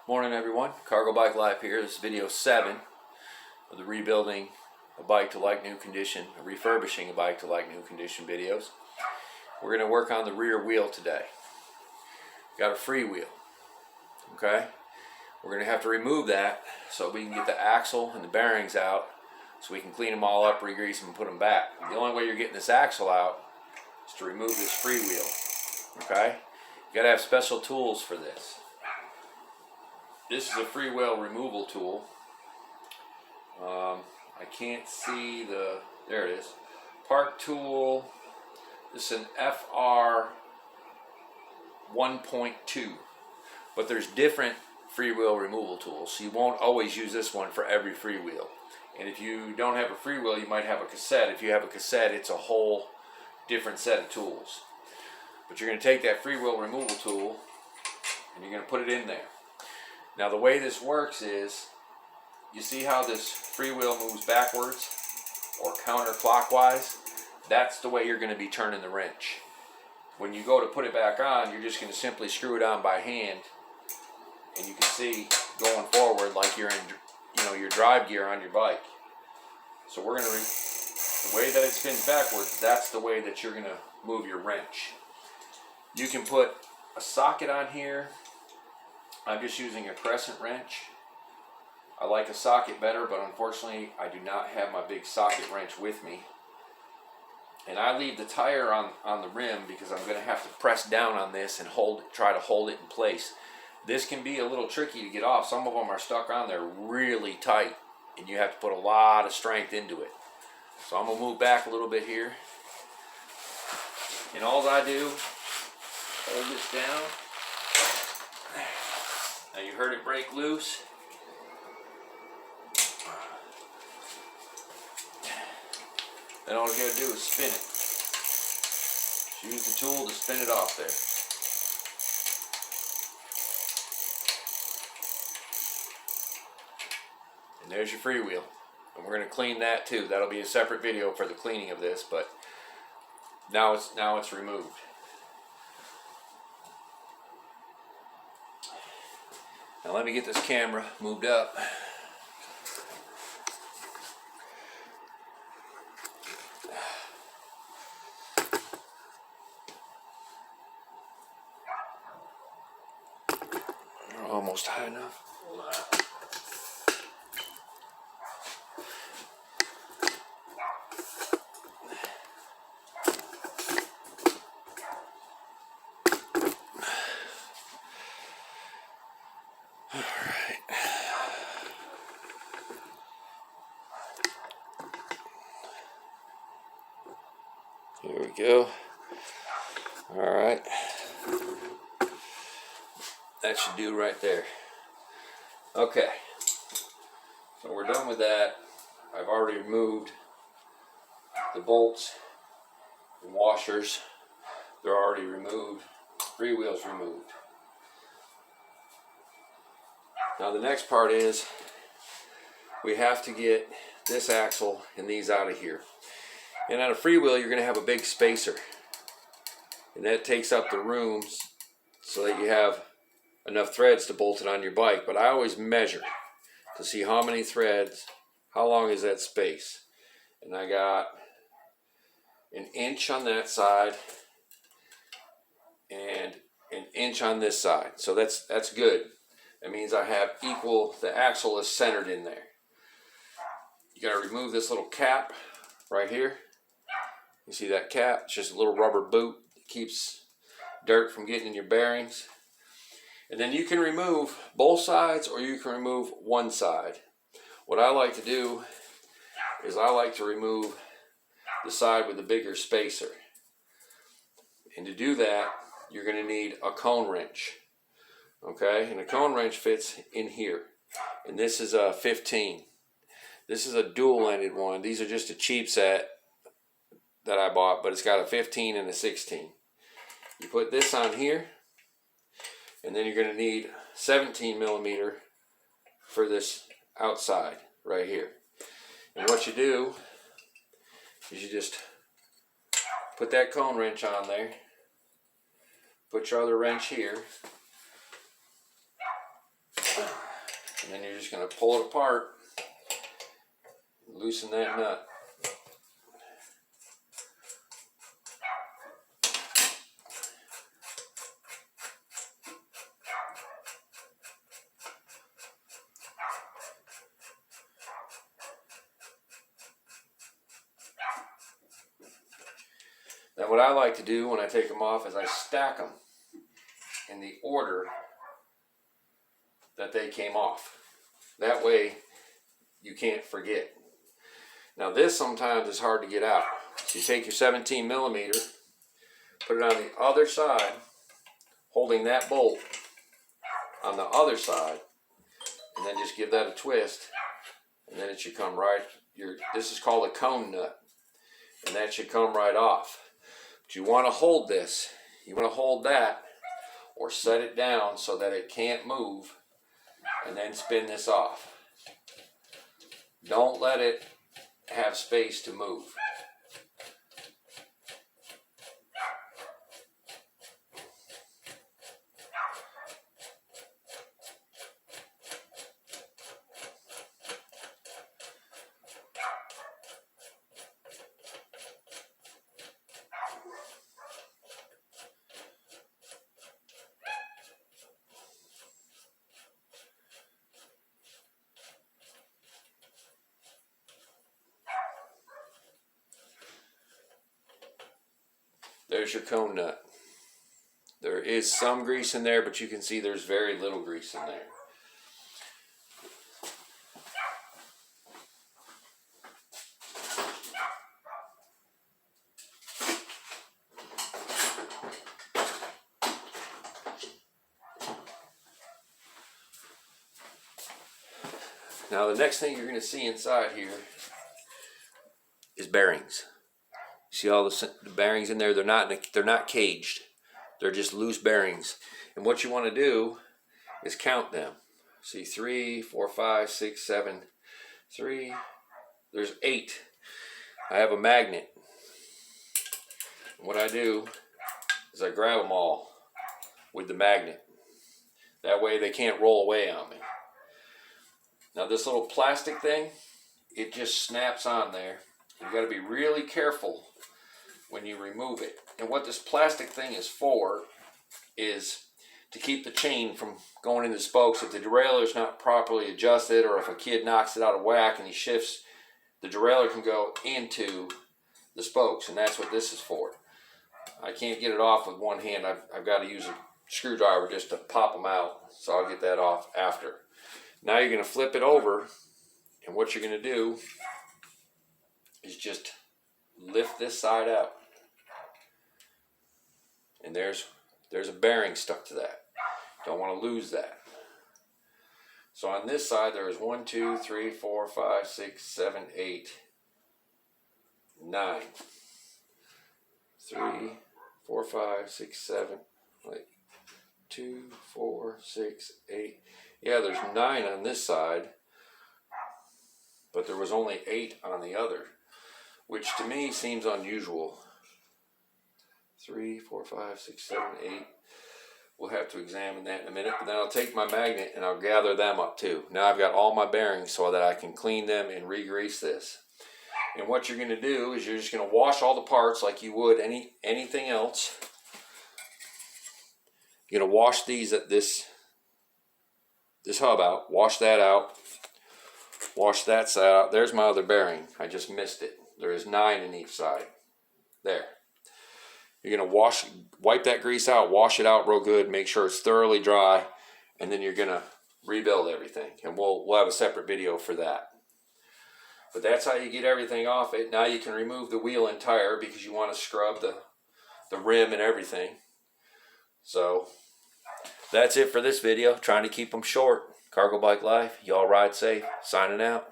Morning everyone, Cargo Bike Life here. This is video 7 of the rebuilding a bike to like new condition, refurbishing a bike to like new condition videos. We're going to work on the rear wheel today. Got a Freewheel, okay? We're going to have to remove that so we can get the axle and the bearings out so we can clean them all up, re-grease them, and put them back. The only way you're getting this axle out is to remove this Freewheel, okay? You got to have special tools for this. This is a Freewheel removal tool. I can't see there it is. Park tool. This is an FR 1.2. But there's different Freewheel removal tools. So you won't always use this one for every Freewheel. And if you don't have a Freewheel, you might have a cassette. If you have a cassette, it's a whole different set of tools. But you're going to take that Freewheel removal tool and you're going to put it in there. Now the way this works is, you see how this Freewheel moves backwards or counterclockwise? That's the way you're going to be turning the wrench. When you go to put it back on, you're just going to simply screw it on by hand, and you can see going forward like you're in, your drive gear on your bike. So we're going to, the way that it spins backwards, that's the way that you're going to move your wrench. You can put a socket on here. I'm just using a crescent wrench. I like a socket better, but unfortunately I do not have my big socket wrench with me. And I leave the tire on the rim because I'm going to have to press down on this and try to hold it in place. This can be a little tricky to get off. Some of them are stuck on there really tight, and you have to put a lot of strength into it. So I'm going to move back a little bit here. And all I do, hold this down. Now you heard it break loose. Then all you gotta do is spin it. Just use the tool to spin it off there. And there's your Freewheel. And we're gonna clean that too. That'll be a separate video for the cleaning of this, but now it's removed. Now let me get this camera moved up. We're almost high enough. Here we go. Alright. That should do right there. Okay. So we're done with that. I've already removed the bolts and washers. They're already removed. Freewheel's removed. Now the next part is we have to get this axle and these out of here. And on a Freewheel, you're going to have a big spacer. And that takes up the rooms so that you have enough threads to bolt it on your bike. But I always measure to see how many threads, how long is that space. And I got an inch on that side and an inch on this side. So that's good. That means I have equal, the axle is centered in there. You got to remove this little cap right here. You see that cap? It's just a little rubber boot that keeps dirt from getting in your bearings. And then you can remove both sides or you can remove one side. What I like to do is I like to remove the side with the bigger spacer. And to do that, you're going to need a cone wrench. Okay? And a cone wrench fits in here. And this is a 15. This is a dual-ended one. These are just a cheap set that I bought, but it's got a 15 and a 16. You put this on here, and then you're going to need 17 millimeter for this outside right here. And what you do is you just put that cone wrench on there, put your other wrench here, And then you're just going to pull it apart, loosen that nut. Now what I like to do when I take them off is I stack them in the order that they came off. That way you can't forget. Now this sometimes is hard to get out. So you take your 17 millimeter, put it on the other side, holding that bolt on the other side, and then just give that a twist, and then it should come right. This is called a cone nut, and that should come right off. But you want to hold this. You want to hold that or set it down so that it can't move, and then spin this off. Don't let it have space to move. There's your cone nut. There is some grease in there, but you can see there's very little grease in there. Now the next thing you're going to see inside here is bearings. See all the bearings in there? They're not caged. They're just loose bearings. And what you want to do is count them. See, 3, 4, 5, 6, 7, 3. There's 8. I have a magnet. And what I do is I grab them all with the magnet. That way they can't roll away on me. Now this little plastic thing, it just snaps on there. You've got to be really careful when you remove it. And what this plastic thing is for is to keep the chain from going into the spokes. If the derailleur is not properly adjusted, or if a kid knocks it out of whack and he shifts, the derailleur can go into the spokes, and that's what this is for. I can't get it off with one hand. I've got to use a screwdriver just to pop them out, so I'll get that off after. Now you're going to flip it over, and what you're going to do is just lift this side out. And there's a bearing stuck to that. Don't want to lose that. So on this side there is 1, 2, 3, 4, 5, 6, 7, 8, 9. 3, 4, 5, 6, 7, 2, 4, 6, 8. Yeah, there's 9 on this side, but there was only 8 on the other, which to me seems unusual. 3, 4, 5, 6, 7, 8. We'll have to examine that in a minute, but then I'll take my magnet and I'll gather them up too. Now I've got all my bearings so that I can clean them and re-grease this. And what you're going to do is you're just going to wash all the parts like you would anything else. You're going to wash these at this hub out. Wash that out. Wash that side out. There's my other bearing. I just missed it. There is 9 in each side. There. You're going to wipe that grease out, wash it out real good, make sure it's thoroughly dry, and then you're going to rebuild everything. And we'll have a separate video for that. But that's how you get everything off it. Now you can remove the wheel and tire because you want to scrub the rim and everything. So that's it for this video. Trying to keep them short. Cargo Bike Life. Y'all ride safe. Signing out.